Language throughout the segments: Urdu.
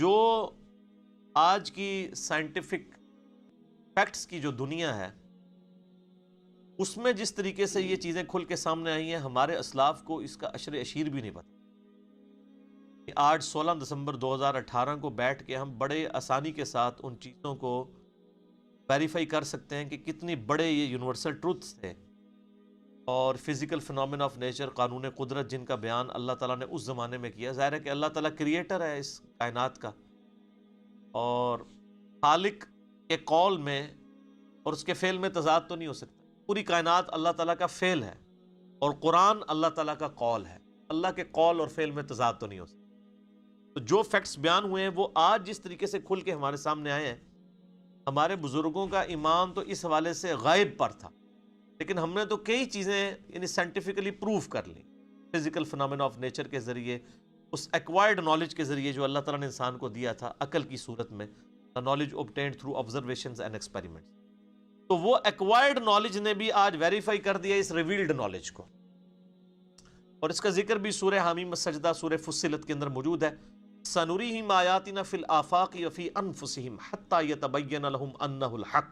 جو آج کی سائنٹیفک فیکٹس کی جو دنیا ہے اس میں جس طریقے سے یہ چیزیں کھل کے سامنے آئی ہیں، ہمارے اسلاف کو اس کا عشر اشیر بھی نہیں پتا۔ آج 16 دسمبر 2018 کو بیٹھ کے ہم بڑے آسانی کے ساتھ ان چیزوں کو ویریفائی کر سکتے ہیں کہ کتنی بڑے یہ یونیورسل ٹروتھس تھے، اور فزیکل فنومنا آف نیچر، قانون قدرت، جن کا بیان اللہ تعالیٰ نے اس زمانے میں کیا۔ ظاہر ہے کہ اللہ تعالیٰ کریٹر ہے اس کائنات کا، اور خالق کے قول میں اور اس کے فعل میں تضاد تو نہیں ہو سکتا۔ پوری کائنات اللہ تعالیٰ کا فعل ہے، اور قرآن اللہ تعالیٰ کا قول ہے۔ اللہ کے قول اور فعل میں تضاد تو نہیں ہو سکتا۔ تو جو فیکٹس بیان ہوئے ہیں وہ آج جس طریقے سے کھل کے ہمارے سامنے آئے ہیں، ہمارے بزرگوں کا ایمان تو اس حوالے سے غائب پر تھا، لیکن ہم نے تو کئی چیزیں یعنی سائنٹیفکلی پروف کر لی، فزیکل فنومنا آف نیچر کے ذریعے، اس ایکوائرڈ نالج کے ذریعے جو اللہ تعالیٰ نے انسان کو دیا تھا عقل کی صورت میں، knowledge obtained through observations and experiments۔ تو وہ ایکوائرڈ نالج نے بھی آج ویریفائی کر دیا اس ریویلڈ نالج کو، اور اس کا ذکر بھی سورہ حامیم السجدہ، سورہ فصلت کے اندر موجود ہے۔ سَنُرِيهِمْ آيَاتِنَا فِي الْآفَاقِ وَفِي أَنفُسِهِمْ حَتَّى يَتَبَيَّنَ لَهُمْ أَنَّهُ الْحَقُّ۔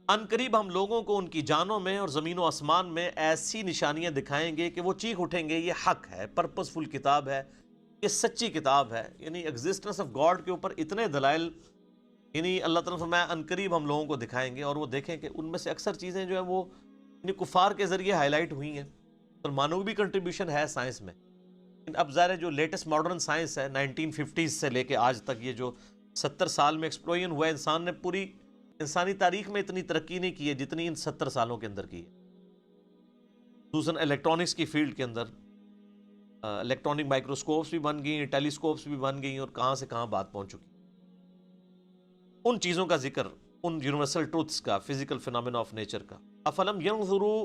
ان قریب ہم لوگوں کو ان کی جانوں میں اور زمین و آسمان میں ایسی نشانیاں دکھائیں گے کہ وہ چیخ اٹھیں گے یہ حق ہے، پرپسفل کتاب ہے، یہ سچی کتاب ہے۔ یعنی ایگزسٹنس آف گاڈ کے اوپر اتنے دلائل یعنی اللہ تعالیٰ نے فرمایا ان قریب ہم لوگوں کو دکھائیں گے، اور وہ دیکھیں کہ ان میں سے اکثر چیزیں جو ہیں وہ یعنی کفار کے ذریعے ہائی لائٹ ہوئی ہیں۔ مسلمانوں کی بھی کنٹریبیوشن ہے سائنس میں، لیکن اب ظاہر ہے جو لیٹسٹ ماڈرن سائنس ہے 1950s سے لے کے آج تک، یہ جو 70 سال میں ایکسپلوژن ہوا ہے، انسان نے پوری انسانی تاریخ میں اتنی ترقی نہیں کی ہے جتنی ان 70 سالوں کے اندر کی ہے، خصوصاً الیکٹرانکس کی فیلڈ کے اندر۔ الیکٹرانک مائکروسکوپس بھی بن گئی، ٹیلیسکوپس بھی بن گئی، اور کہاں سے کہاں بات پہنچ چکی۔ ان چیزوں کا ذکر، ان یونیورسل ٹروتھس کا، فزیکل فنومنا آف نیچر کا۔ افلم ينظروا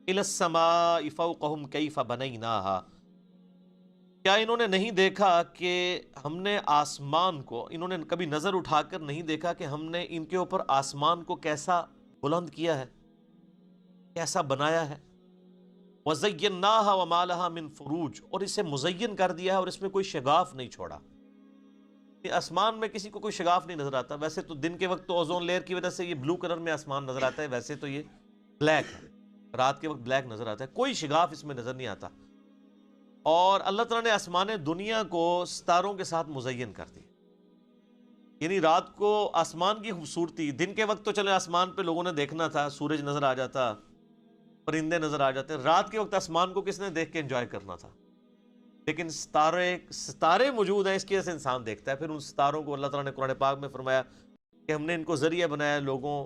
الى السماء فوقهم كيف بنيناها، کیا انہوں نے نہیں دیکھا کہ ہم نے آسمان کو، انہوں نے کبھی نظر اٹھا کر نہیں دیکھا کہ ہم نے ان کے اوپر آسمان کو کیسا بلند کیا ہے، کیسا بنایا ہے۔ وَزَيَّنَّاهَا وَمَا لَهَا مِن فُرُوجٍ، اور اسے مزین کر دیا ہے اور اس میں کوئی شگاف نہیں چھوڑا۔ آسمان میں کسی کو کوئی شگاف نہیں نظر آتا، ویسے تو دن کے وقت تو اوزون لیئر کی وجہ سے یہ بلو کلر میں آسمان نظر آتا ہے، ویسے تو یہ بلیک ہے، رات کے وقت بلیک نظر آتا ہے، کوئی شگاف اس میں نظر نہیں آتا۔ اور اللہ تعالیٰ نے آسمان دنیا کو ستاروں کے ساتھ مزین کر دی، یعنی رات کو آسمان کی خوبصورتی، دن کے وقت تو چلے آسمان پہ لوگوں نے دیکھنا تھا، سورج نظر آ جاتا، پرندے نظر آ جاتے، رات کے وقت آسمان کو کس نے دیکھ کے انجوائے کرنا تھا؟ لیکن ستارے موجود ہیں، اس کی وجہ سے انسان دیکھتا ہے۔ پھر ان ستاروں کو اللہ تعالیٰ نے قرآن پاک میں فرمایا کہ ہم نے ان کو ذریعہ بنایا لوگوں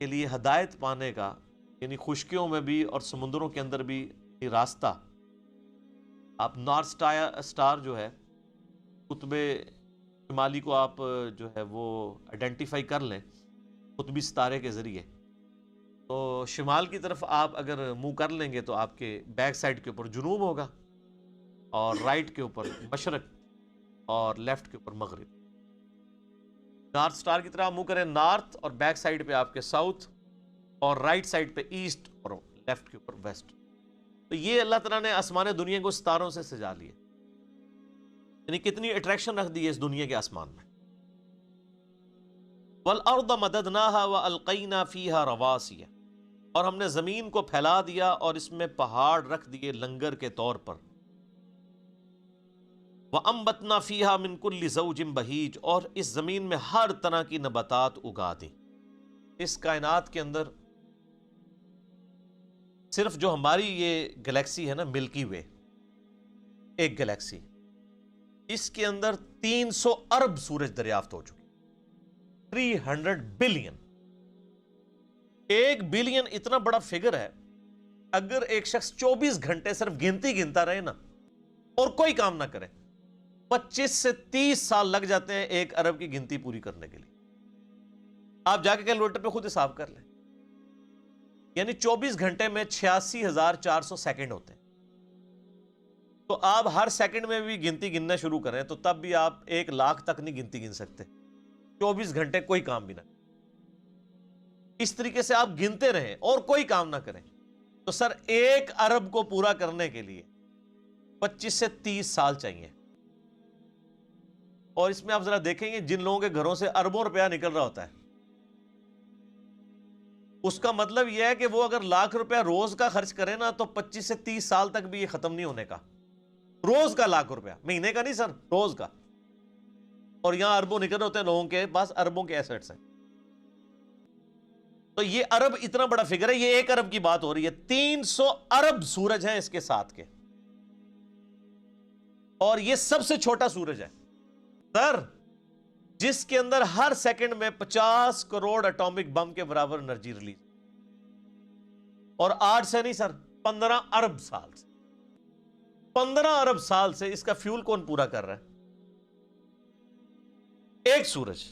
کے لیے ہدایت پانے کا، یعنی خشکیوں میں بھی اور سمندروں کے اندر بھی راستہ۔ آپ نارتھ سٹار جو ہے، قطب شمالی کو آپ جو ہے وہ آئیڈینٹیفائی کر لیں قطبی ستارے کے ذریعے، تو شمال کی طرف آپ اگر منہ کر لیں گے تو آپ کے بیک سائڈ کے اوپر جنوب ہوگا، اور رائٹ کے اوپر مشرق، اور لیفٹ کے اوپر مغرب۔ نارتھ سٹار کی طرح منہ کریں نارتھ، اور بیک سائڈ پہ آپ کے ساؤتھ، اور رائٹ سائڈ پہ ایسٹ، اور لیفٹ کے اوپر ویسٹ۔ تو یہ اللہ تعالیٰ نے آسمان دنیا کو ستاروں سے سجا لیا، یعنی کتنی اٹریکشن رکھ دی ہے اس دنیا کے آسمان میں۔ وَالْأَرْضَ مَدَدْنَاهَا وَأَلْقَيْنَا فِيهَا رَوَاسِيَ، اور ہم نے زمین کو پھیلا دیا اور اس میں پہاڑ رکھ دیے لنگر کے طور پر۔ وَأَنبَتْنَا فِيهَا مِن كُلِّ زَوْجٍ بَهِيجٍ، اور اس زمین میں ہر طرح کی نباتات اگا دی۔ اس کائنات کے اندر صرف جو ہماری یہ گلیکسی ہے نا، ملکی وے، ایک گلیکسی، اس کے اندر 300 ارب سورج دریافت ہو چکے، 300 بلین۔ 1 بلین اتنا بڑا فگر ہے، اگر ایک شخص 24 گھنٹے صرف گنتی گنتا رہے نا اور کوئی کام نہ کرے، 25 سے 30 سال لگ جاتے ہیں 1 ارب کی گنتی پوری کرنے کے لیے۔ آپ جا کے کیلکولیٹر پہ خود حساب کر لیں، یعنی 24 گھنٹے میں 86,400 سیکنڈ ہوتے ہیں۔ تو آپ ہر سیکنڈ میں بھی گنتی گننا شروع کریں تو تب بھی آپ 1 لاکھ تک نہیں گنتی گن سکتے، 24 گھنٹے کوئی کام بھی نہ۔ اس طریقے سے آپ گنتے رہیں اور کوئی کام نہ کریں تو سر 1 ارب کو پورا کرنے کے لیے 25 سے 30 سال چاہیے۔ اور اس میں آپ ذرا دیکھیں گے جن لوگوں کے گھروں سے اربوں روپیہ نکل رہا ہوتا ہے، اس کا مطلب یہ ہے کہ وہ اگر لاکھ روپیہ روز کا خرچ کرے نا تو 25 سے 30 سال تک بھی یہ ختم نہیں ہونے کا. روز کا لاکھ روپیہ، مہینے کا نہیں سر، روز کا. اور یہاں اربوں نکل رہے ہوتے ہیں لوگوں کے پاس، اربوں کے ایسٹس ہیں. تو یہ ارب اتنا بڑا فگر ہے، یہ 1 ارب کی بات ہو رہی ہے. 300 ارب سورج ہیں اس کے ساتھ کے، اور یہ سب سے چھوٹا سورج ہے سر، جس کے اندر ہر سیکنڈ میں 50 کروڑ اٹامک بم کے برابر انرجی ریلیز. اور 8 سے نہیں سر، 15 ارب سال سے، 15 ارب سال سے اس کا فیول کون پورا کر رہا ہے؟ ایک سورج.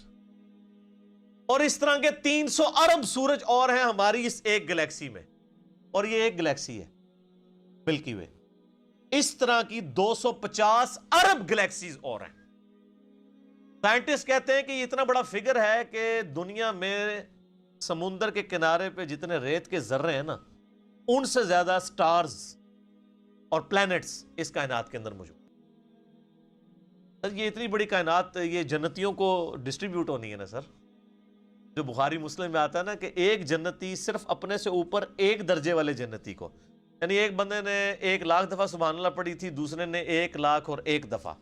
اور اس طرح کے 300 ارب سورج اور ہیں ہماری اس ایک گلیکسی میں، اور یہ ایک گلیکسی ہے ملکی وے. اس طرح کی 250 ارب گلیکسیز اور ہیں. سائنٹسٹ کہتے ہیں کہ یہ اتنا بڑا فگر ہے کہ دنیا میں سمندر کے کنارے پہ جتنے ریت کے ذرے ہیں نا، ان سے زیادہ سٹارز اور پلینٹس اس کائنات کے اندر موجود. سر یہ اتنی بڑی کائنات، یہ جنتیوں کو ڈسٹریبیوٹ ہونی ہے نا سر. جو بخاری مسلم میں آتا ہے نا کہ ایک جنتی صرف اپنے سے اوپر 1 درجے والے جنتی کو، یعنی ایک بندے نے 1 لاکھ دفعہ سبحان اللہ پڑھی تھی، دوسرے نے 1 لاکھ اور 1 دفعہ،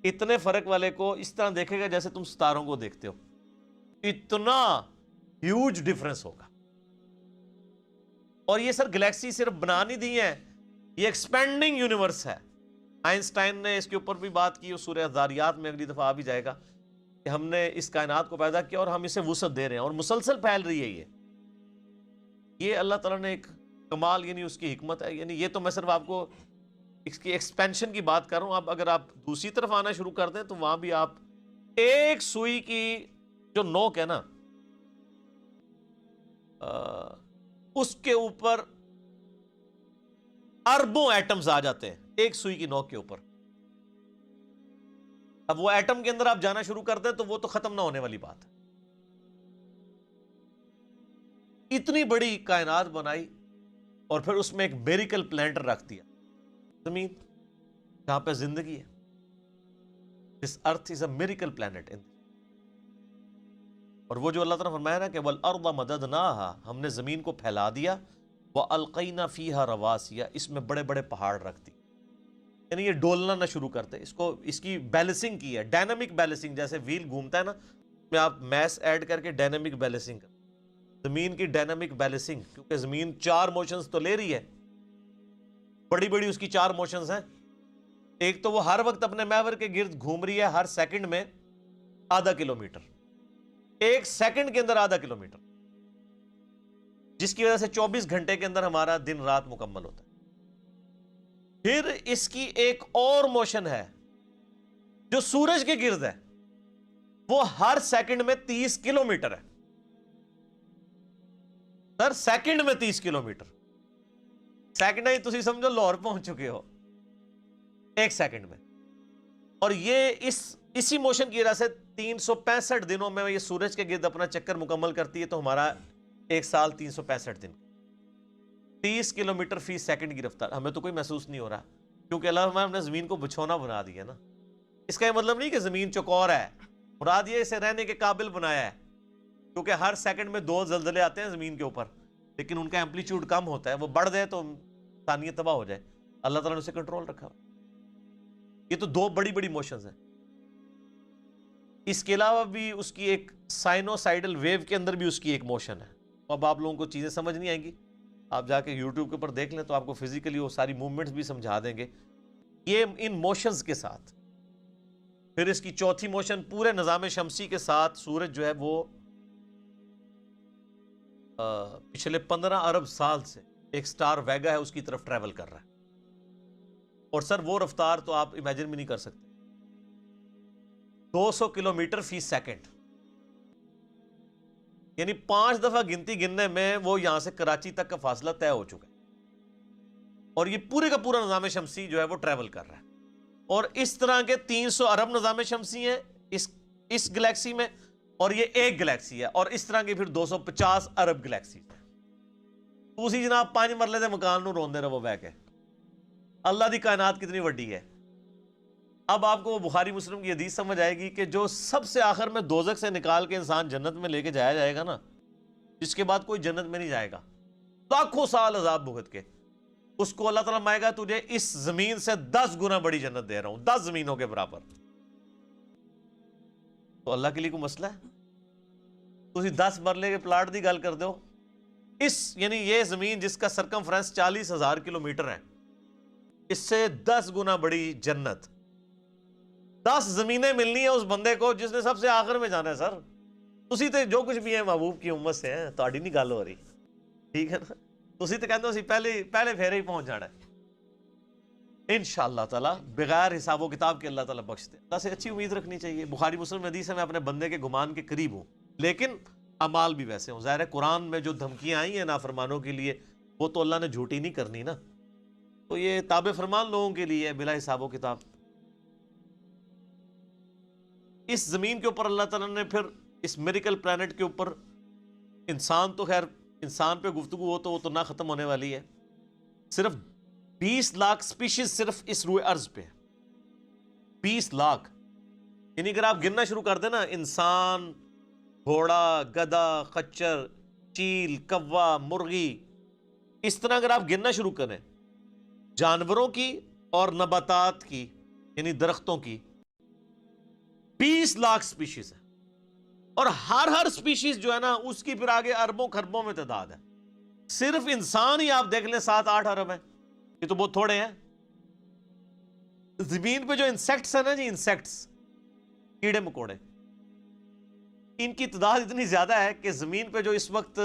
اتنے فرق والے کو اس طرح دیکھے گا جیسے تم ستاروں کو دیکھتے ہو. اتنا ہیوج ڈیفرنس ہوگا. اور یہ سر گلیکسی صرف بنا نہیں دی ہیں، یہ ایکسپینڈنگ یونیورس ہے. آئنسٹائن نے اس کے اوپر بھی بات کی، سورہ ذاریات میں اگلی دفعہ آ بھی جائے گا کہ ہم نے اس کائنات کو پیدا کیا اور ہم اسے وسعت دے رہے ہیں، اور مسلسل پھیل رہی ہے. یہ اللہ تعالیٰ نے ایک کمال، یعنی اس کی حکمت ہے. یعنی یہ تو میں صرف آپ کو اس کی ایکسپینشن کی بات کر رہا ہوں. اب اگر آپ دوسری طرف آنا شروع کر دیں تو وہاں بھی آپ ایک سوئی کی جو نوک ہے نا، اس کے اوپر اربوں ایٹمز آ جاتے ہیں ایک سوئی کی نوک کے اوپر. اب وہ ایٹم کے اندر آپ جانا شروع کر دیں تو وہ تو ختم نہ ہونے والی بات ہے. اتنی بڑی کائنات بنائی، اور پھر اس میں ایک میریکل پلانٹ رکھ دیا، زمین جہاں پہ زندگی ہے. This earth is a miracle planet. اور وہ جو اللہ تعالیٰ نے فرمایا نا کہ وَالْأَرْضَ مَدَدْنَاهَا، ہم نے زمین کو پھیلا دیا، وَأَلْقَيْنَا فِيهَا رَوَاسِيَ، اس میں بڑے بڑے پہاڑ رکھ دی. یعنی یہ ڈولنا نہ شروع کرتے، اس کی بیلنسنگ کی ہے، ڈائنامک بیلنسنگ. جیسے ویل گھومتا ہے نا، میں آپ میس ایڈ کر کے ڈائنامک بیلنسنگ کر، زمین کی ڈائنامک بیلنسنگ، کیونکہ زمین 4 موشنز تو لے رہی ہے، بڑی بڑی اس کی 4 موشنز ہیں. ایک تو وہ ہر وقت اپنے محور کے گرد گھوم رہی ہے، ہر سیکنڈ میں ½ کلومیٹر، 1 سیکنڈ کے اندر ½ کلومیٹر، جس کی وجہ سے 24 گھنٹے کے اندر ہمارا دن رات مکمل ہوتا ہے. پھر اس کی ایک اور موشن ہے جو سورج کے گرد ہے، وہ ہر سیکنڈ میں 30 کلومیٹر ہے. سر سیکنڈ میں 30 کلومیٹر، سیکنڈ ہی تسی سمجھو لاہور پہنچ چکے ہو 1 سیکنڈ میں. اور یہ اسی موشن کی وجہ سے 365 دنوں میں یہ سورج کے گرد اپنا چکر مکمل کرتی ہے. تو ہمارا 1 سال 365 دن، 30 کلومیٹر فی سیکنڈ کی رفتار. ہمیں تو کوئی محسوس نہیں ہو رہا، کیونکہ اللہ نے زمین کو بچھونا بنا دیا نا. اس کا یہ مطلب نہیں کہ زمین چوکور ہے، مراد یہ اسے رہنے کے قابل بنایا ہے، کیونکہ ہر سیکنڈ میں 2 زلزلے آتے ہیں زمین کے اوپر، لیکن ان کا ایمپلیٹیوڈ کم ہوتا ہے. وہ بڑھ جائے تو انسانیت تباہ ہو جائے، اللہ تعالیٰ نے اسے کنٹرول رکھا. یہ تو 2 بڑی بڑی موشنز ہیں. اس کے علاوہ بھی اس کی ایک سائنوسائیڈل ویو کے اندر بھی اس کی ایک موشن ہے. اب آپ لوگوں کو چیزیں سمجھ نہیں آئیں گی، آپ جا کے یوٹیوب کے اوپر دیکھ لیں تو آپ کو فزیکلی وہ ساری موومنٹس بھی سمجھا دیں گے. یہ ان موشنز کے ساتھ پھر اس کی چوتھی موشن پورے نظام شمسی کے ساتھ سورج جو ہے وہ پچھلے 15 ارب سال سے ایک سٹار ویگا ہے اس کی طرف ٹریول کر رہا ہے. اور سر وہ رفتار تو آپ امیجن بھی نہیں کر سکتے، 200 کلومیٹر فی سیکنڈ، یعنی 5 دفعہ گنتی گننے میں وہ یہاں سے کراچی تک کا فاصلہ طے ہو چکا ہے. اور یہ پورے کا پورا نظام شمسی جو ہے وہ ٹریول کر رہا ہے. اور اس طرح کے 300 ارب نظام شمسی ہیں اس گلیکسی میں، اور یہ ایک گلیکسی ہے. اور اس طرح کے پھر 250 ارب گلیکسی. اسی جناب 5 مرلے دے مکان نو روندے رہو بہ کے. اللہ دی کائنات کتنی وڈی ہے. اب آپ کو وہ بخاری مسلم کی حدیث سمجھ آئے گی کہ جو سب سے آخر میں دوزخ سے نکال کے انسان جنت میں لے کے جایا جائے گا نا، جس کے بعد کوئی جنت میں نہیں جائے گا، لاکھوں سال عذاب بھگت کے، اس کو اللہ تعالیٰ مائے گا تجھے اس زمین سے 10 گنا بڑی جنت دے رہا ہوں، 10 زمینوں کے برابر۔ تو اللہ کے لیے کوئی مسئلہ ہے؟ تسی 10 مرلے کے پلاٹ دی گل کر دو، یعنی یہ زمین جس کا سرکمفرنس 40,000 کلومیٹر ہے، اس سے 10 گنا بڑی جنت، 10 زمینیں ملنی ہیں اس بندے کو جس نے سب سے آخر میں جانا ہے۔ سر تسی تے جو کچھ بھی ہیں محبوب کی امت سے ہیں، تہاڈی نہیں گل ہو رہی، ٹھیک ہے نا؟ تسی تے کہندے ہو پہلے پھیرے ہی پہنچ جانا ہے۔ انشاءاللہ تعالیٰ بغیر حساب و کتاب کے اللہ تعالیٰ بخش دے۔ اللہ سے اچھی امید رکھنی چاہیے۔ بخاری مسلم میں حدیث ہے، میں اپنے بندے کے گمان کے قریب ہوں لیکن اعمال بھی ویسے ہوں۔ ظاہر ہے قرآن میں جو دھمکیاں آئی ہیں نافرمانوں کے لیے، وہ تو اللہ نے جھوٹی نہیں کرنی نا، تو یہ تابع فرمان لوگوں کے لیے ہے بلا حساب و کتاب۔ اس زمین کے اوپر اللہ تعالیٰ نے پھر اس میریکل پلانٹ کے اوپر انسان تو خیر انسان پہ گفتگو ہو تو وہ تو نہ ختم ہونے والی ہے، صرف 20 لاکھ سپیشیز صرف اس روئے ارض پہ، 20 لاکھ، یعنی اگر آپ گننا شروع کر دیں نا، انسان، گھوڑا، گدھا، خچر، چیل، کوا، مرغی، اس طرح اگر آپ گننا شروع کریں جانوروں کی اور نباتات کی، یعنی درختوں کی، 20 لاکھ سپیشیز ہے، اور ہر سپیشیز جو ہے نا اس کی پھر آگے اربوں خربوں میں تعداد ہے۔ صرف انسان ہی آپ دیکھ لیں 7-8 ارب ہیں، یہ تو بہت تھوڑے ہیں۔ زمین پہ جو انسیکٹس ہیں نا جی، انسیکٹس، کیڑے مکوڑے، ان کی تعداد اتنی زیادہ ہے کہ زمین پہ جو اس وقت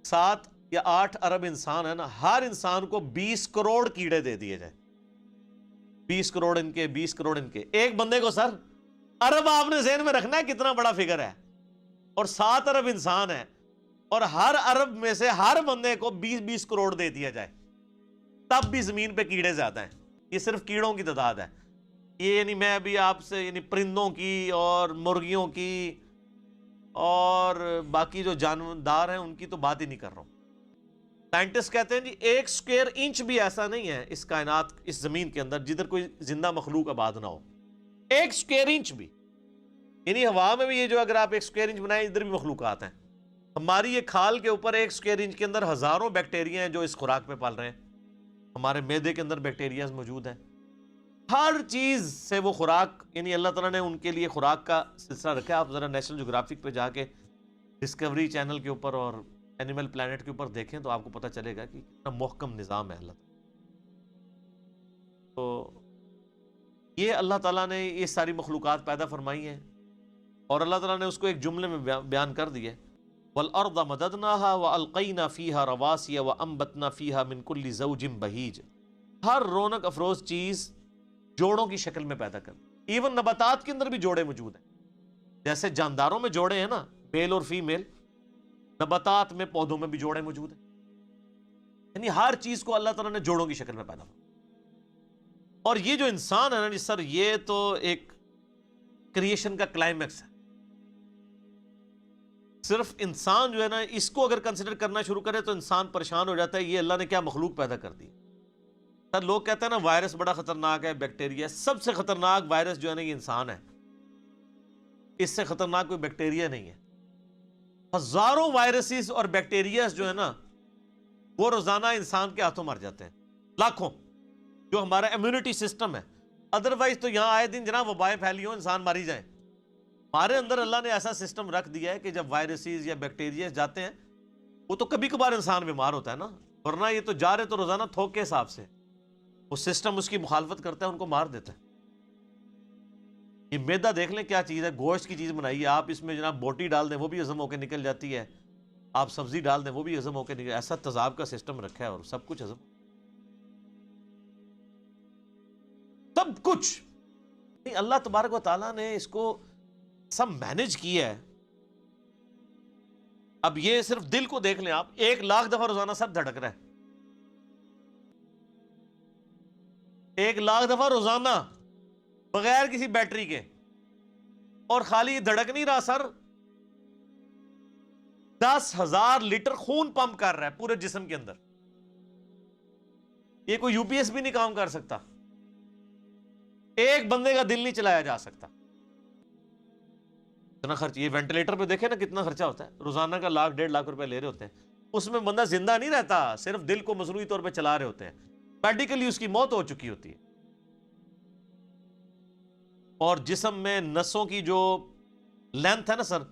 7 یا 8 ارب انسان ہے نا، ہر انسان کو 20 کروڑ کیڑے دے دیے جائے، 20 کروڑ ان کے، 20 کروڑ ان کے، ایک بندے کو۔ سر ارب آپ نے ذہن میں رکھنا ہے کتنا بڑا فگر ہے، اور 7 ارب انسان ہے، اور ہر ارب میں سے ہر بندے کو 20-20 کروڑ دے دیا جائے، تب بھی زمین پہ کیڑے زیادہ ہیں۔ یہ صرف کیڑوں کی تعداد ہے، یہ یعنی میں ابھی آپ سے یعنی پرندوں کی اور مرغیوں کی اور باقی جو جاندار ہیں ان کی تو بات ہی نہیں کر رہا ہوں۔ سائنٹسٹ کہتے ہیں جی 1 سکوئر انچ بھی ایسا نہیں ہے اس کائنات، اس زمین کے اندر جدھر کوئی زندہ مخلوق آباد نہ ہو، 1 سکوئر انچ بھی، یعنی ہوا میں بھی یہ جو اگر آپ 1 سکوئر انچ بنائیں ادھر بھی مخلوقات ہیں۔ ہماری یہ کھال کے اوپر 1 سکوئر انچ کے اندر ہزاروں بیکٹیریا ہیں جو اس خوراک پہ پال رہے ہیں، ہمارے معدے کے اندر بیکٹیریاز موجود ہیں، ہر چیز سے وہ خوراک، یعنی اللہ تعالیٰ نے ان کے لیے خوراک کا سلسلہ رکھا ہے۔ آپ ذرا نیشنل جغرافک پہ جا کے ڈسکوری چینل کے اوپر اور اینیمل پلانٹ کے اوپر دیکھیں تو آپ کو پتہ چلے گا کہ کتنا محکم نظام ہے اللہ تعالیٰ۔ تو یہ اللہ تعالیٰ نے یہ ساری مخلوقات پیدا فرمائی ہیں، اور اللہ تعالیٰ نے اس کو ایک جملے میں بیان کر دیا ہے، وَالْأَرْضَ مَدَدْنَاهَا وَأَلْقَيْنَا فِيهَا رَوَاسِيَ وَأَنبَتْنَا فِيهَا مِنْ كُلِّ زَوْجٍ بَهِيجٍ، ہر رونق افروز چیز جوڑوں کی شکل میں پیدا کر، ایون نباتات کے اندر بھی جوڑے موجود ہیں، جیسے جانداروں میں جوڑے ہیں نا، میل اور فیمیل، نباتات میں، پودوں میں بھی جوڑے موجود ہیں، یعنی ہر چیز کو اللہ تعالیٰ نے جوڑوں کی شکل میں پیدا کیا۔ اور یہ جو انسان ہے نا جی سر، یہ تو ایک کریشن کا کلائمیکس ہے۔ صرف انسان جو ہے نا اس کو اگر کنسیڈر کرنا شروع کرے تو انسان پریشان ہو جاتا ہے، یہ اللہ نے کیا مخلوق پیدا کر دی۔ سر لوگ کہتے ہیں نا وائرس بڑا خطرناک ہے، بیکٹیریا، سب سے خطرناک وائرس جو ہے نا یہ انسان ہے، اس سے خطرناک کوئی بیکٹیریا نہیں ہے۔ ہزاروں وائرسز اور بیکٹیریاز جو ہے نا وہ روزانہ انسان کے ہاتھوں مر جاتے ہیں، لاکھوں، جو ہمارا امیونٹی سسٹم ہے۔ ادروائز تو یہاں آئے دن جناب وبائیں پھیلی ہوں، انسان ماری جائیں، ہمارے اندر اللہ نے ایسا سسٹم رکھ دیا ہے کہ جب وائرسز یا بیکٹیریاز جاتے ہیں وہ تو کبھی کبھار انسان بیمار ہوتا ہے نا، ورنہ یہ تو جا رہے تو روزانہ تھوک کے حساب سے، وہ سسٹم اس کی مخالفت کرتا ہے، ان کو مار دیتا ہے۔ یہ میدا دیکھ لیں کیا چیز ہے، گوشت کی چیز بنائی ہے، آپ اس میں جناب بوٹی ڈال دیں وہ بھی ہضم ہو کے نکل جاتی ہے، آپ سبزی ڈال دیں وہ بھی ہضم ہو کے نکل، ایسا تیزاب کا سسٹم رکھا ہے اور سب کچھ ہضم، سب کچھ اللہ تبارک و تعالیٰ نے اس کو سب مینج کیا ہے۔ اب یہ صرف دل کو دیکھ لیں آپ، 1,00,000 دفعہ روزانہ سب دھڑک رہا ہے، 1,00,000 دفعہ روزانہ بغیر کسی بیٹری کے، اور خالی دھڑک نہیں رہا سر، 10,000 لیٹر خون پمپ کر رہا ہے پورے جسم کے اندر۔ یہ کوئی یو پی ایس بھی نہیں کام کر سکتا، ایک بندے کا دل نہیں چلایا جا سکتا، اتنا خرچ. یہ وینٹیلیٹر پہ دیکھیں نا کتنا خرچہ ہوتا ہے، روزانہ کا 1,00,000 1,50,000 روپے لے رہے ہوتے ہیں. اس میں بندہ زندہ نہیں رہتا، صرف دل کو مصنوعی طور پہ چلا رہے ہوتے ہیں، میڈیکلی اس کی موت ہو چکی ہوتی ہے. اور جسم میں نسوں کی جو لینتھ ہے نا سر،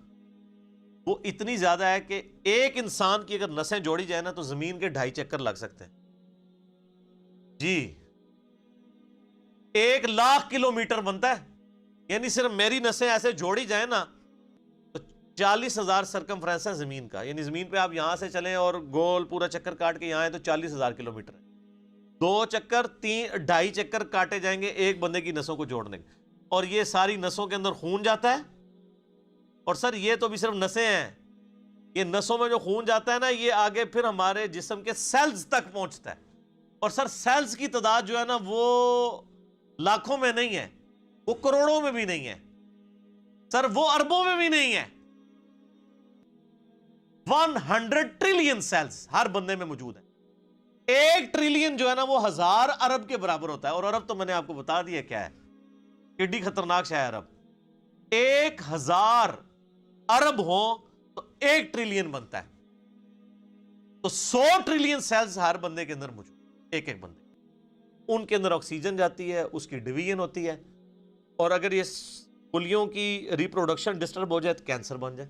وہ اتنی زیادہ ہے کہ ایک انسان کی اگر نسیں جوڑی جائے نا تو زمین کے 2.5 چکر لگ سکتے ہیں. جی 1,00,000 کلومیٹر بنتا ہے. یعنی صرف میری نسیں ایسے جوڑی جائیں نا تو 40,000 سرکمفرنس ہے زمین کا. یعنی زمین پہ آپ یہاں سے چلیں اور گول پورا چکر کاٹ کے یہاں آئے تو 40,000 کلومیٹر ہے. 2 چکر 2.5 چکر کاٹے جائیں گے ایک بندے کی نسوں کو جوڑنے کے. اور یہ ساری نسوں کے اندر خون جاتا ہے. اور سر یہ تو بھی صرف نسیں ہیں، یہ نسوں میں جو خون جاتا ہے نا یہ آگے پھر ہمارے جسم کے سیلز تک پہنچتا ہے. اور سر سیلز کی تعداد جو ہے نا وہ لاکھوں میں نہیں ہے، وہ کروڑوں میں بھی نہیں ہے سر، وہ اربوں میں بھی نہیں ہے. 100 ٹریلین سیلز ہر بندے میں موجود ہے. 1 ٹریلین جو ہے نا وہ 1000 ارب کے برابر ہوتا ہے. اور ارب تو میں نے آپ کو بتا دیا کیا ہے، کڈی خطرناک شے ہے ارب. 1000 ارب ہوں تو 1 ٹریلین بنتا ہے. تو 100 ٹریلین سیلز ہر بندے کے اندر موجود، ایک بندے. ان کے اندر آکسیجن جاتی ہے، اس کی ڈویژن ہوتی ہے. اور اگر یہ کلیوں کی ریپروڈکشن ڈسٹرب ہو جائے تو کینسر بن جائے.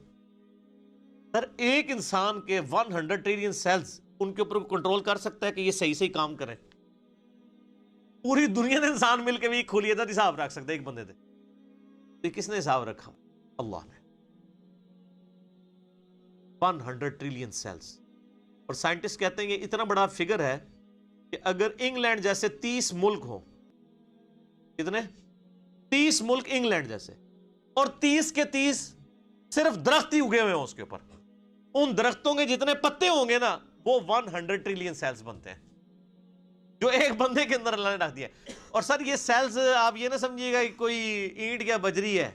سر ایک انسان کے 100 ٹریلین سیلز ان کے اوپر کنٹرول کر سکتا ہے کہ یہ صحیح کام کریں. پوری دنیا نے انسان مل کے بھی کھولیے تھا حساب رکھ سکتے ایک بندے تھے. تو کس نے حساب رکھا؟ اللہ نے. 100 ٹریلین سیلز. اور سائنٹسٹ کہتے ہیں یہ اتنا بڑا فگر ہے کہ اگر انگلینڈ جیسے 30 ملک ہوں، کتنے 30 ملک انگلینڈ جیسے، اور 30 کے 30 صرف درخت ہی اگے ہوئے ہوں اس کے اوپر، ان درختوں کے جتنے پتے ہوں گے نا وہ 100 ٹریلین سیلز بنتے ہیں جو ایک بندے کے اندر اللہ نے رکھ دیا. اور سر یہ سیلز آپ یہ نہ سمجھیے گا کہ کوئی اینٹ یا بجری ہے،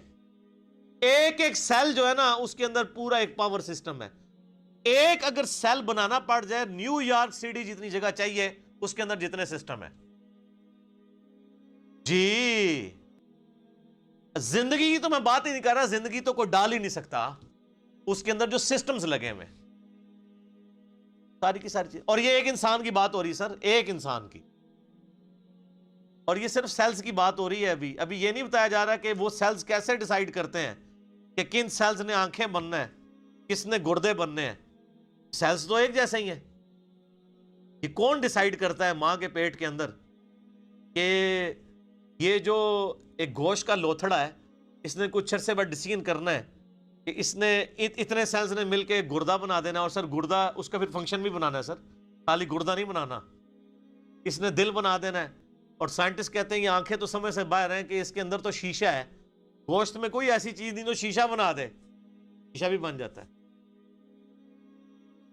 ایک سیل جو ہے نا اس کے اندر پورا ایک پاور سسٹم ہے. ایک اگر سیل بنانا پڑ جائے نیو یارک سٹی جتنی جگہ چاہیے اس کے اندر جتنے سسٹم ہے. جی زندگی کی تو میں بات ہی نہیں کر رہا، زندگی تو کوئی ڈال ہی نہیں سکتا اس کے اندر جو سسٹمز لگے ہوئے ساری کی ساری چیز. اور یہ ایک انسان کی بات ہو رہی ہے سر، ایک انسان کی. اور یہ صرف سیلز کی بات ہو رہی ہے. ابھی یہ نہیں بتایا جا رہا کہ وہ سیلز کیسے ڈیسائیڈ کرتے ہیں کہ کن سیلز نے آنکھیں بننا ہے، کس نے گردے بننے ہیں. سیلز تو ایک جیسے ہی ہیں. یہ کون ڈیسائیڈ کرتا ہے ماں کے پیٹ کے اندر کہ یہ جو ایک گوشت کا لوتھڑا ہے اس نے کچھ عرصے بعد ڈیسیژن کرنا ہے کہ اس نے اتنے سیلز نے مل کے گردہ بنا دینا. اور سر گردہ اس کا پھر فنکشن بھی بنانا ہے سر، خالی گردہ نہیں بنانا، اس نے دل بنا دینا ہے. اور سائنٹسٹ کہتے ہیں یہ آنکھیں تو سمجھ سے باہر ہیں کہ اس کے اندر تو شیشہ ہے، گوشت میں کوئی ایسی چیز نہیں تو شیشہ بنا دے، شیشہ بھی بن جاتا ہے.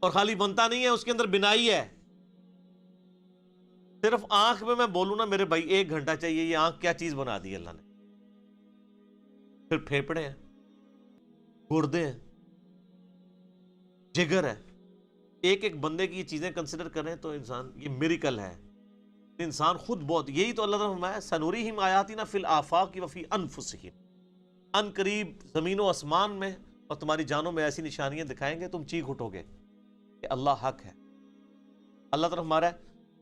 اور خالی بنتا نہیں ہے، اس کے اندر بنائی ہے. صرف آنکھ میں بولوں نا میرے بھائی 1 گھنٹہ چاہیے. یہ آنکھ کیا چیز بنا دی اللہ نے. پھر پھیپڑے ہیں، گردے ہیں، جگر ہے. ایک بندے کی یہ چیزیں کنسیڈر کریں تو انسان یہ میریکل ہے. انسان خود بہت، یہی تو اللہ تعالیٰ نے فرمایا سنوریہم آیاتنا فی الآفاق وفی انفسہم. ان قریب زمین و آسمان میں اور تمہاری جانوں میں ایسی نشانیاں دکھائیں گے تم چیخ اٹھو گے کہ اللہ حق ہے. اللہ تعالیٰ ہمارا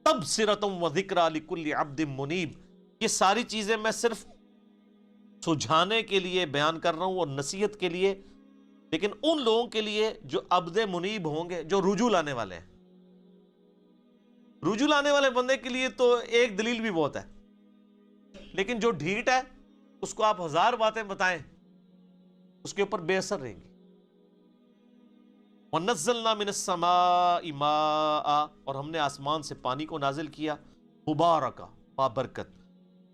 تبصرۃ و ذکریٰ لکل عبد منیب. یہ ساری چیزیں میں صرف سجھانے کے لیے بیان کر رہا ہوں اور نصیحت کے لیے، لیکن ان لوگوں کے لیے جو عبد منیب ہوں گے، جو رجوع لانے والے ہیں. رجوع لانے والے بندے کے لیے تو ایک دلیل بھی بہت ہے، لیکن جو ڈھیٹ ہے اس کو آپ 1000 باتیں بتائیں اس کے اوپر بے اثر رہیں گی. وَنَزَّلْنَا مِنَ السَّمَاءِ مَاءً، اور ہم نے آسمان سے پانی کو نازل کیا، مبارکہ بابرکت.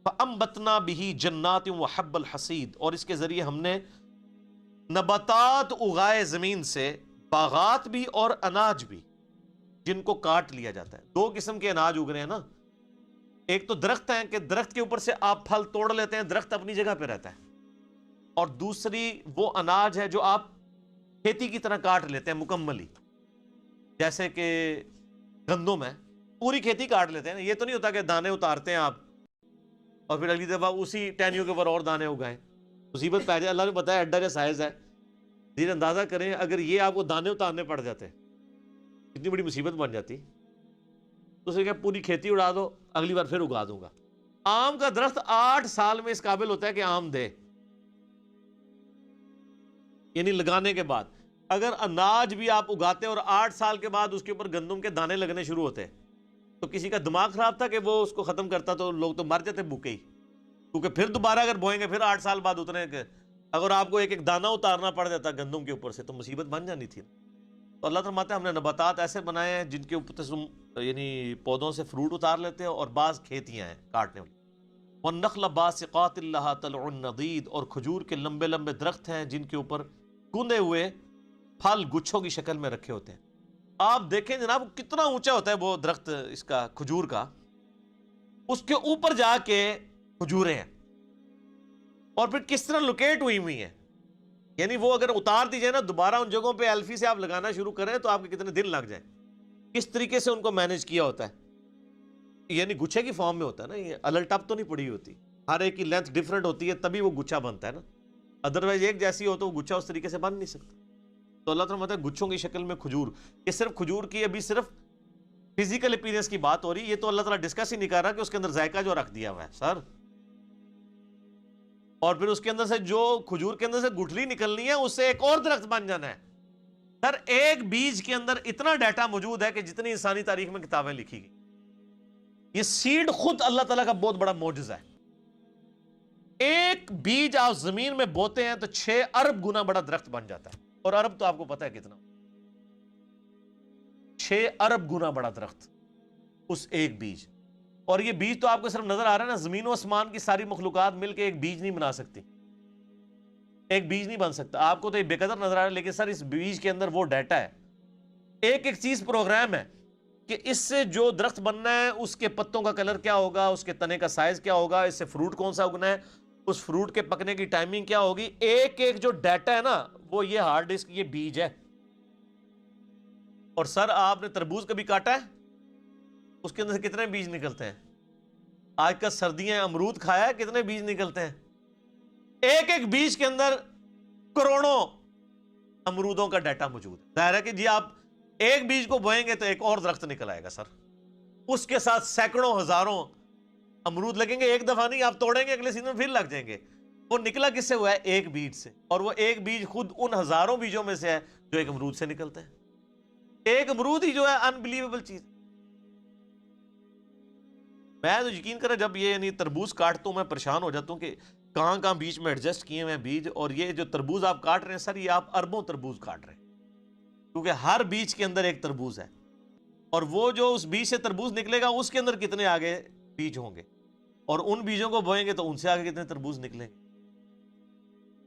فَأَنبَتْنَا بِهِ جَنَّاتٍ وَحَبَّ الْحَصِيدِ، اور اس کے ذریعے ہم نے نباتات اگائے زمین سے، باغات بھی اور اناج بھی جن کو کاٹ لیا جاتا ہے. 2 قسم کے اناج اگ رہے ہیں نا. ایک تو درخت ہیں کہ درخت کے اوپر سے آپ پھل توڑ لیتے ہیں، درخت اپنی جگہ پہ رہتا ہے. اور دوسری وہ اناج ہے جو آپ کھیتی کی طرح کاٹ لیتے ہیں مکمل ہی، جیسے کہ گندم ہے، پوری کھیتی کاٹ لیتے ہیں. یہ تو نہیں ہوتا کہ دانے اتارتے ہیں آپ اور پھر اگلی دفعہ اسی ٹہنیوں کے اوپر اور دانے اگائیں. مصیبت پہ جائے. اللہ نے بتایا اڈا کا سائز ہے. دیر اندازہ کریں اگر یہ آپ کو دانے اتارنے پڑ جاتے کتنی بڑی مصیبت بن جاتی. تو اسے کہ پوری کھیتی اڑا دو, اگلی بار پھر اگا دوں گا. آم کا درخت 8 سال میں اس قابل ہوتا ہے کہ آم دے, یعنی لگانے کے بعد. اگر اناج بھی آپ اگاتے اور 8 سال کے بعد اس کے اوپر گندم کے دانے لگنے شروع ہوتے تو کسی کا دماغ خراب تھا کہ وہ اس کو ختم کرتا, تو لوگ تو مر جاتے بھوکے ہی. کیونکہ پھر دوبارہ اگر بوئیں گے پھر 8 سال بعد اتنے کہ اگر آپ کو ایک ایک دانہ اتارنا پڑ جاتا گندم کے اوپر سے تو مصیبت بن جانی تھی. تو اللہ فرماتا ہے ہم نے نباتات ایسے بنائے ہیں جن کے اوپر سے یعنی پودوں سے فروٹ اتار لیتے ہیں, اور بعض کھیتیاں ہیں کاٹنے والی. وَالنَّخْلَ بَاسِقَاتٍ لَهَا طَلْعٌ نَضِيدٌ, اور کھجور کے لمبے لمبے درخت ہیں جن کے اوپر کندے ہوئے پھل گچھوں کی شکل میں رکھے ہوتے ہیں. آپ دیکھیں جناب کتنا اونچا ہوتا ہے وہ درخت اس کا کھجور کا, اس کے اوپر جا کے کھجوریں ہیں, اور پھر کس طرح لوکیٹ ہوئی ہیں. یعنی وہ اگر اتار دی جائے نا دوبارہ ان جگہوں پہ ایلفی سے آپ لگانا شروع کریں تو آپ کے کتنے دن لگ جائیں. کس طریقے سے ان کو مینج کیا ہوتا ہے, یعنی گچھے کی فارم میں ہوتا ہے نا, یہ الل ٹپ تو نہیں پڑی ہوتی, ہر ایک کی لینتھ ڈیفرنٹ ہوتی ہے تبھی وہ گچھا بنتا ہے نا. ادروائز ایک جیسی ہو تو وہ گچھا اس طریقے سے بن نہیں سکتا. تو اللہ تعالیٰ ہے گچھوں کی شکل میں کھجور. یہ صرف کھجور کی ابھی صرف فزیکل اپیرنس کی بات ہو رہی ہے, یہ تو اللہ تعالیٰ ڈسکس ہی نہیں کر رہا کہ اس کے اندر ذائقہ جو رکھ دیا ہوا ہے سر, اور پھر اس کے اندر سے جو کھجور کے اندر سے گٹھلی نکلنی ہے اس سے ایک اور درخت بن جانا ہے. سر ایک بیج کے اندر اتنا ڈیٹا موجود ہے کہ جتنی انسانی تاریخ میں کتابیں لکھی گئی. یہ سیڈ خود اللہ تعالیٰ کا بہت بڑا معجزہ ہے. ایک بیج آپ زمین میں بوتے ہیں تو 6 ارب گنا بڑا درخت بن جاتا ہے. اور ارب تو آپ کو پتا ہے کتنا, 6 ارب گنا بڑا درخت اس ایک بیج. اور یہ بیج تو آپ کو صرف نظر آ رہا ہے نا, زمین و آسمان کی ساری مخلوقات مل کے ایک بیج نہیں بنا سکتی, ایک بیج نہیں بن سکتا. آپ کو تو یہ بے قدر نظر آ رہا ہے, لیکن سر اس بیج کے اندر وہ ڈیٹا ہے, ایک ایک چیز پروگرام ہے کہ اس سے جو درخت بننا ہے اس کے پتوں کا کلر کیا ہوگا, اس کے تنے کا سائز کیا ہوگا, اس سے فروٹ کون سا اگنا ہے, اس فروٹ کے پکنے کی ٹائمنگ کیا ہوگی. ایک ایک جو ڈیٹا ہے نا وہ یہ ہارڈ ڈسک, یہ بیج ہے. اور سر آپ نے تربوز کبھی کاٹا ہے, اس کے اندر سے کتنے بیج نکلتے ہیں. آج کا سردیاں امرود کھایا ہے, کتنے بیج نکلتے ہیں. ایک ایک بیج کے اندر کروڑوں امرودوں کا ڈیٹا موجود ہے. ظاہر ہے کہ جی آپ ایک بیج کو بوئیں گے تو ایک اور درخت نکل آئے گا سر, اس کے ساتھ سینکڑوں ہزاروں امرود لگیں گے. ایک دفعہ نہیں, آپ توڑیں گے اگلے سیزن میں پھر لگ جائیں گے. وہ نکلا کس سے ہوا ہے, ایک بیج سے, اور وہ ایک بیج خود ان ہزاروں بیجوں میں سے ہے جو ایک امرود سے نکلتے ہیں. ایک امرود ہی جو ہے انبلیویبل چیز. میں تو یقین کریں جب یہ یعنی تربوز کاٹتا ہوں میں پریشان ہو جاتا ہوں کہ کہاں بیچ میں ایڈجسٹ کیے ہوئے ہیں بیج. اور یہ جو تربوز آپ کاٹ رہے ہیں سر, یہ آپ اربوں تربوز کاٹ رہے ہیں, کیونکہ ہر بیج کے اندر ایک تربوز ہے, اور وہ جو اس بیج سے تربوز نکلے گا اس کے اندر کتنے آگے بیج ہوں گے, اور ان بیجوں کو بوئیں گے تو ان سے آگے کتنے تربوز نکلیں گے.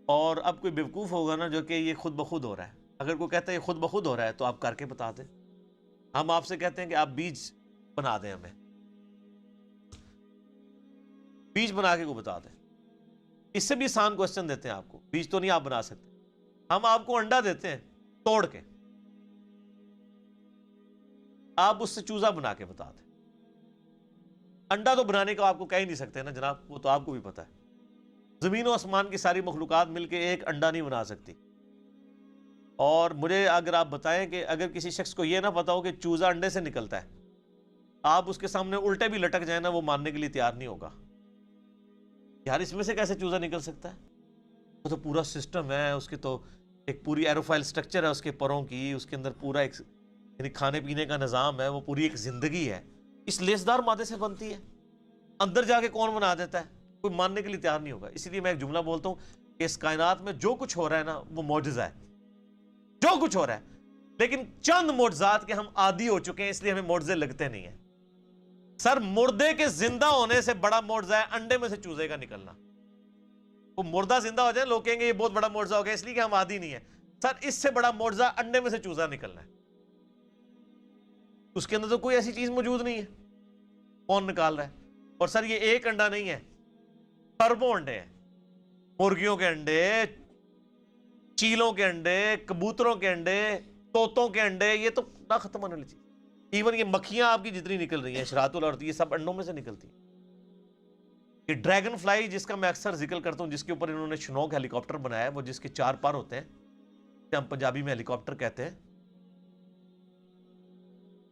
اور اب کوئی بیوقوف ہوگا نا جو کہ یہ خود بخود ہو رہا ہے, اگر کوئی کہتا ہے یہ خود بخود ہو رہا ہے تو آپ کر کے بتا دیں. ہم آپ سے کہتے ہیں کہ آپ بیج بنا دیں, ہمیں بیج بنا کے کو بتا دیں. اس سے بھی آسان کوسچن دیتے ہیں آپ کو, بیج تو نہیں آپ بنا سکتے, ہم آپ کو انڈا دیتے ہیں توڑ کے, آپ اس سے چوزا بنا کے بتا دیں. انڈا تو بنانے کا آپ کو کہہ ہی نہیں سکتے نا جناب, وہ تو آپ کو بھی پتا ہے. زمین و آسمان کی ساری مخلوقات مل کے ایک انڈا نہیں بنا سکتی. اور مجھے اگر آپ بتائیں کہ اگر کسی شخص کو یہ نہ پتا ہو کہ چوزا انڈے سے نکلتا ہے, آپ اس کے سامنے الٹے بھی لٹک جائیں نا وہ ماننے کے لیے تیار نہیں ہوگا. یار اس میں سے کیسے چوزا نکل سکتا ہے, وہ تو پورا سسٹم ہے, اس کے تو ایک پوری ایروفائل سٹرکچر ہے اس کے پروں کی, اس کے اندر پورا ایک یعنی کھانے پینے کا نظام ہے, وہ پوری ایک زندگی ہے. اس لیسدار مادے سے بنتی ہے, اندر جا کے کون بنا دیتا ہے, کوئی ماننے کے لیے تیار نہیں ہوگا. اس لیے میں ایک جملہ بولتا ہوں کہ اس کائنات میں جو کچھ ہو رہا ہے نا وہ معجزہ ہے, جو کچھ ہو رہا ہے. لیکن چند معجزات کے ہم عادی ہو چکے ہیں, اس لیے ہمیں معجزے لگتے نہیں ہیں. سر مردے کے زندہ ہونے سے بڑا معجزہ ہے انڈے میں سے چوزے کا نکلنا. وہ مردہ زندہ ہو جائے لوگ کہیں گے یہ بہت بڑا معجزہ ہو گیا, اس لیے کہ ہم عادی نہیں ہیں. سر اس سے بڑا معجزہ انڈے میں سے چوزا نکلنا ہے. اس کے اندر تو کوئی ایسی چیز موجود نہیں ہے, کون نکال رہا ہے. اور سر یہ ایک انڈا نہیں ہے, اربوں انڈے ہیں. مرغیوں کے انڈے, چیلوں کے انڈے, کبوتروں کے انڈے, طوطوں کے انڈے, یہ تو نہ ختم ہونے والی چیز. ایون یہ مکھیاں آپ کی جتنی نکل رہی ہیں, شراط الارض, یہ سب انڈوں میں سے نکلتی ہیں. کہ ڈریگن فلائی جس کا میں اکثر ذکر کرتا ہوں، جس کے اوپر انہوں نے شنوک ہیلی کاپٹر بنایا ہے، وہ جس کے 4 پر ہوتے ہیں، کہ ہم پنجابی میں ہیلی کاپٹر کہتے ہیں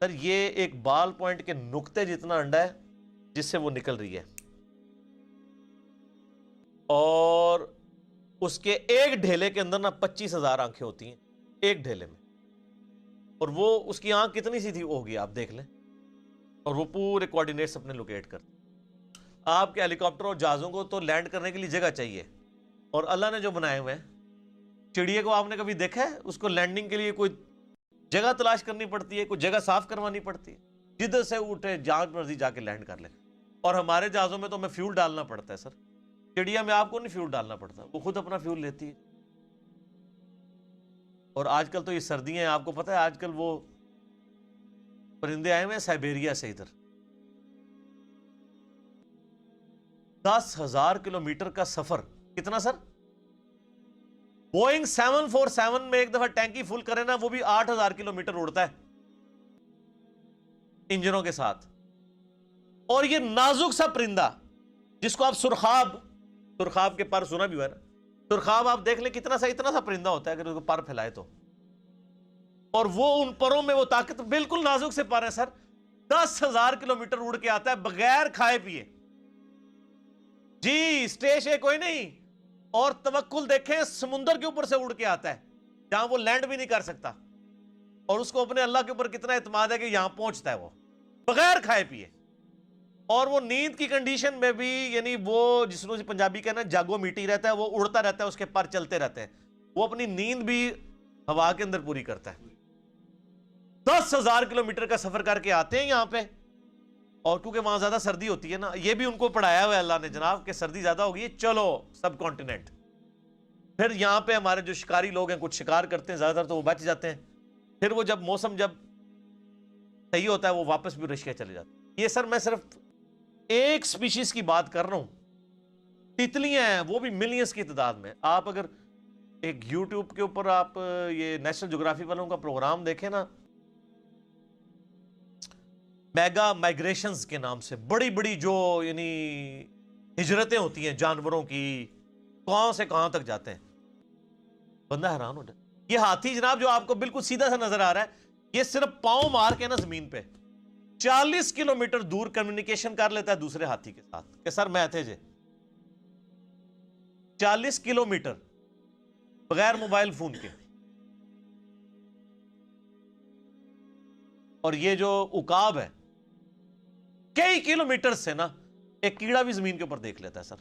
سر، یہ ایک بال پوائنٹ کے نقطے جتنا انڈا ہے جس سے وہ نکل رہی ہے، اور اس کے ایک ڈھیلے کے اندر نا 25,000 آنکھیں ہوتی ہیں ایک ڈھیلے میں، اور وہ اس کی آنکھ کتنی سی تھی ہوگی آپ دیکھ لیں، اور وہ پورے کوارڈینیٹس اپنے لوکیٹ کرتے. آپ کے ہیلی کاپٹر اور جہازوں کو تو لینڈ کرنے کے لیے جگہ چاہیے، اور اللہ نے جو بنائے ہوئے ہیں، چڑیے کو آپ نے کبھی دیکھا ہے اس کو لینڈنگ کے لیے کوئی جگہ تلاش کرنی پڑتی ہے، کوئی جگہ صاف کروانی پڑتی ہے؟ جدھر سے اٹھے جہاں مرضی جا کے لینڈ کر لے. اور ہمارے جہازوں میں تو ہمیں فیول ڈالنا پڑتا ہے سر، چڑیا میں آپ کو نہیں فیول ڈالنا پڑتا، وہ خود اپنا فیول لیتی ہے. اور آج کل تو یہ سردیاں ہیں، آپ کو پتہ ہے آج کل وہ پرندے آئے ہوئے ہیں سائبیریا سے، ادھر 10,000 کلومیٹر کا سفر. کتنا سر؟ بوئنگ 747 میں ایک دفعہ ٹینکی فل کرے نا، وہ بھی 8,000 کلومیٹر اڑتا ہے انجنوں کے ساتھ. اور یہ نازک سا پرندہ جس کو آپ سرخاب کے پر سنا بھی ہوا ہے نا، سرخاب آپ دیکھ لیں کتنا سا، اتنا سا پرندہ ہوتا ہے اگر اس کو پر پھیلائے تو، اور وہ ان پروں میں وہ طاقت، بالکل نازک سے پر ہے سر. 10,000 کلومیٹر اڑ کے آتا ہے بغیر کھائے پیے. جی اسٹیشن کوئی نہیں. اور توکل دیکھیں، سمندر کے اوپر سے اڑ کے آتا ہے جہاں وہ لینڈ بھی نہیں کر سکتا، اور اس کو اپنے اللہ کے اوپر کتنا اعتماد ہے کہ یہاں پہنچتا ہے وہ بغیر کھائے پیے. اور وہ نیند کی کنڈیشن میں بھی، یعنی وہ جس کو پنجابی کہنا جاگو میٹی رہتا ہے، وہ اڑتا رہتا ہے، اس کے پر چلتے رہتے ہیں، وہ اپنی نیند بھی ہوا کے اندر پوری کرتا ہے. 10,000 کلومیٹر کا سفر کر کے آتے ہیں یہاں پہ، اور کیونکہ وہاں زیادہ سردی ہوتی ہے نا، یہ بھی ان کو پڑھایا ہوا ہے اللہ نے جناب کہ سردی زیادہ ہوگی، چلو سب کانٹیننٹ. پھر یہاں پہ ہمارے جو شکاری لوگ ہیں کچھ شکار کرتے ہیں، زیادہ تر تو وہ بچ جاتے ہیں. پھر وہ جب موسم جب صحیح ہوتا ہے وہ واپس بھی رشیا چلے جاتے ہیں. یہ سر میں صرف ایک سپیشیز کی بات کر رہا ہوں. تتلیاں ہیں وہ بھی ملینز کی تعداد میں. آپ اگر ایک یوٹیوب کے اوپر آپ یہ نیشنل جغرافی والوں کا پروگرام دیکھیں نا، میگا مائگریشنز کے نام سے بڑی بڑی جو یعنی ہجرتیں ہوتی ہیں جانوروں کی، کہاں سے کہاں تک جاتے ہیں، بندہ حیران ہو جائے. یہ ہاتھی جناب جو آپ کو بالکل سیدھا سا نظر آ رہا ہے، یہ صرف پاؤں مار کے نا زمین پہ 40 کلومیٹر دور کمیونیکیشن کر لیتا ہے دوسرے ہاتھی کے ساتھ کہ سر میں تھے جے. 40 کلومیٹر بغیر موبائل فون کے. اور یہ جو عقاب ہے کئی کلومیٹر سے نا ایک کیڑا بھی زمین کے اوپر دیکھ لیتا ہے سر،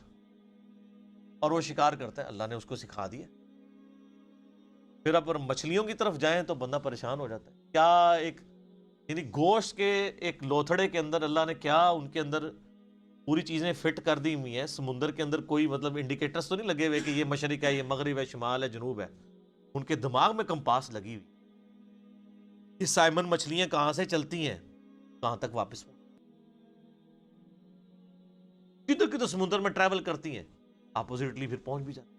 اور وہ شکار کرتا ہے. اللہ نے اس کو سکھا دیا. پھر اب مچھلیوں کی طرف جائیں تو بندہ پریشان ہو جاتا ہے. کیا ایک یعنی گوشت کے ایک لوتھڑے کے اندر اللہ نے کیا ان کے اندر پوری چیزیں فٹ کر دی ہوئی ہیں. سمندر کے اندر کوئی مطلب انڈیکیٹرز تو نہیں لگے ہوئے کہ یہ مشرق ہے، یہ مغرب ہے، شمال ہے، جنوب ہے. ان کے دماغ میں کمپاس لگی ہوئی. یہ سائمن مچھلیاں کہاں سے چلتی ہیں کہاں تک واپس کدھر کدھر سمندر میں ٹریول کرتی ہیں، اپوزٹلی پھر پہنچ بھی جاتی.